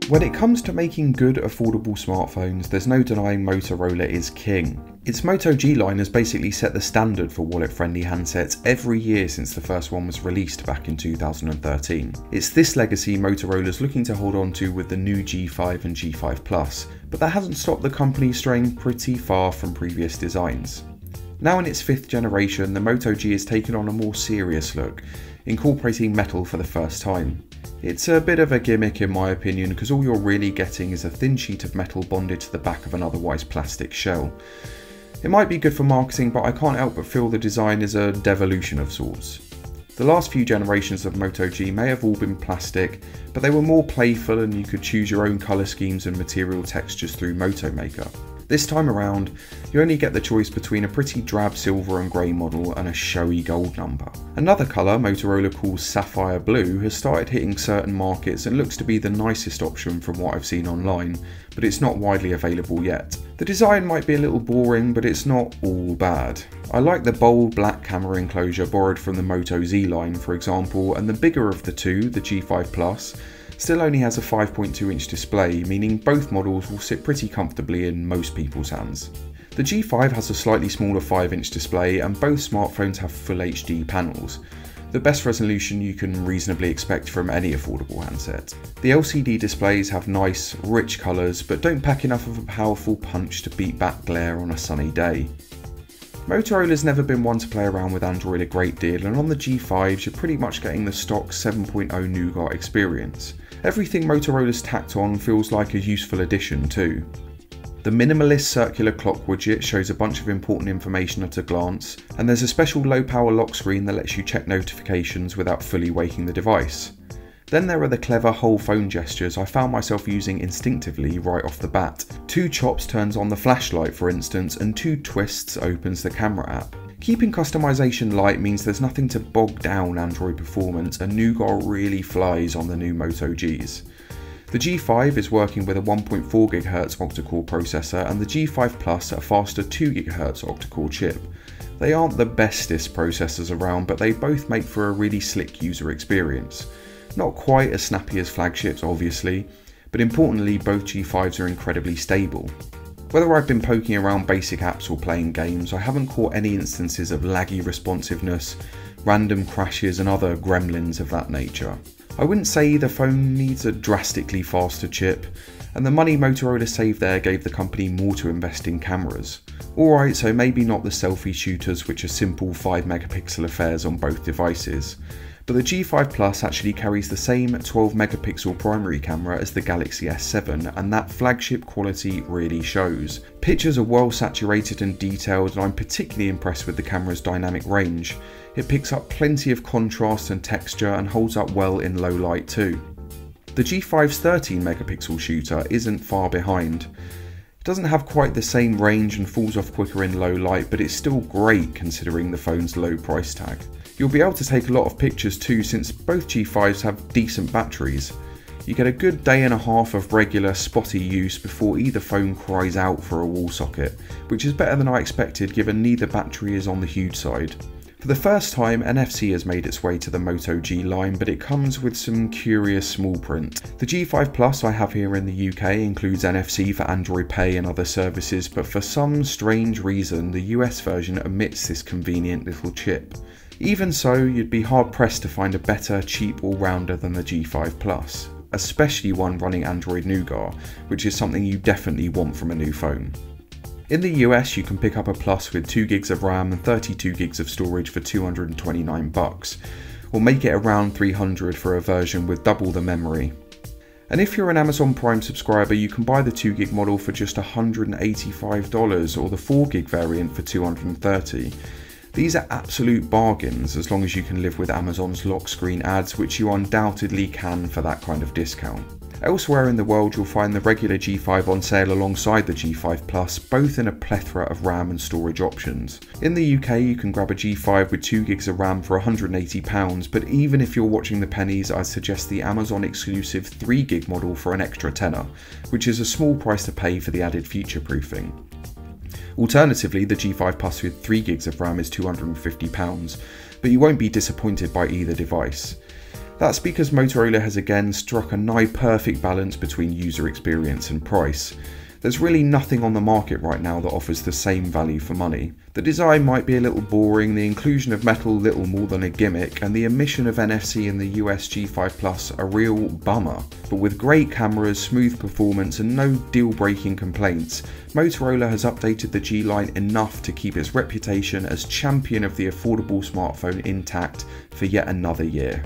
When it comes to making good, affordable smartphones, there's no denying Motorola is king. Its Moto G line has basically set the standard for wallet-friendly handsets every year since the first one was released back in 2013. It's this legacy Motorola's looking to hold on to with the new G5 and G5 Plus, but that hasn't stopped the company straying pretty far from previous designs. Now in its 5th generation, the Moto G has taken on a more serious look, incorporating metal for the first time. It's a bit of a gimmick in my opinion, because all you're really getting is a thin sheet of metal bonded to the back of an otherwise plastic shell. It might be good for marketing, but I can't help but feel the design is a devolution of sorts. The last few generations of Moto G may have all been plastic, but they were more playful and you could choose your own colour schemes and material textures through Moto Maker. This time around, you only get the choice between a pretty drab silver and grey model and a showy gold number. Another colour Motorola calls Sapphire Blue has started hitting certain markets and looks to be the nicest option from what I've seen online, but it's not widely available yet. The design might be a little boring, but it's not all bad. I like the bold black camera enclosure borrowed from the Moto Z line for example, and the bigger of the two, the G5 Plus, still only has a 5.2-inch display, meaning both models will sit pretty comfortably in most people's hands. The G5 has a slightly smaller 5-inch display and both smartphones have Full HD panels, the best resolution you can reasonably expect from any affordable handset. The LCD displays have nice, rich colours but don't pack enough of a powerful punch to beat back glare on a sunny day. Motorola's never been one to play around with Android a great deal, and on the G5s you're pretty much getting the stock 7.0 Nougat experience. Everything Motorola's tacked on feels like a useful addition too. The minimalist circular clock widget shows a bunch of important information at a glance, and there's a special low power lock screen that lets you check notifications without fully waking the device. Then there are the clever whole phone gestures I found myself using instinctively right off the bat. 2 chops turns on the flashlight for instance, and 2 twists opens the camera app. Keeping customization light means there's nothing to bog down Android performance, and Nougat really flies on the new Moto Gs. The G5 is working with a 1.4 GHz octa-core processor and the G5 Plus a faster 2 GHz octa-core chip. They aren't the bestest processors around, but they both make for a really slick user experience. Not quite as snappy as flagships obviously, but importantly both G5s are incredibly stable. Whether I've been poking around basic apps or playing games, I haven't caught any instances of laggy responsiveness, random crashes and other gremlins of that nature. I wouldn't say either phone needs a drastically faster chip, and the money Motorola saved there gave the company more to invest in cameras. Alright, so maybe not the selfie shooters which are simple 5 megapixel affairs on both devices, but the G5 Plus actually carries the same 12 megapixel primary camera as the Galaxy S7, and that flagship quality really shows. Pictures are well saturated and detailed, and I'm particularly impressed with the camera's dynamic range. It picks up plenty of contrast and texture and holds up well in low light too. The G5's 13 megapixel shooter isn't far behind. It doesn't have quite the same range and falls off quicker in low light, but it's still great considering the phone's low price tag. You'll be able to take a lot of pictures too, since both G5s have decent batteries. You get a good day and a half of regular spotty use before either phone cries out for a wall socket, which is better than I expected given neither battery is on the huge side. For the first time, NFC has made its way to the Moto G line, but it comes with some curious small print. The G5 Plus I have here in the UK includes NFC for Android Pay and other services, but for some strange reason the US version omits this convenient little chip. Even so, you'd be hard pressed to find a better, cheap all-rounder than the G5 Plus, especially one running Android Nougat, which is something you definitely want from a new phone. In the US, you can pick up a Plus with 2 gigs of RAM and 32 gigs of storage for $229, or make it around $300 for a version with double the memory. And if you're an Amazon Prime subscriber, you can buy the 2 gig model for just $185 or the 4 gig variant for $230. These are absolute bargains as long as you can live with Amazon's lock screen ads, which you undoubtedly can for that kind of discount. Elsewhere in the world you'll find the regular G5 on sale alongside the G5 Plus, both in a plethora of RAM and storage options. In the UK you can grab a G5 with 2 gigs of RAM for £180, but even if you're watching the pennies, I'd suggest the Amazon exclusive 3 gig model for an extra tenner, which is a small price to pay for the added future proofing. Alternatively, the G5 Plus with 3 gigs of RAM is £250, but you won't be disappointed by either device. That's because Motorola has again struck a nigh perfect balance between user experience and price. There's really nothing on the market right now that offers the same value for money. The design might be a little boring, the inclusion of metal little more than a gimmick, and the omission of NFC in the US G5 Plus a real bummer. But with great cameras, smooth performance and no deal-breaking complaints, Motorola has updated the G line enough to keep its reputation as champion of the affordable smartphone intact for yet another year.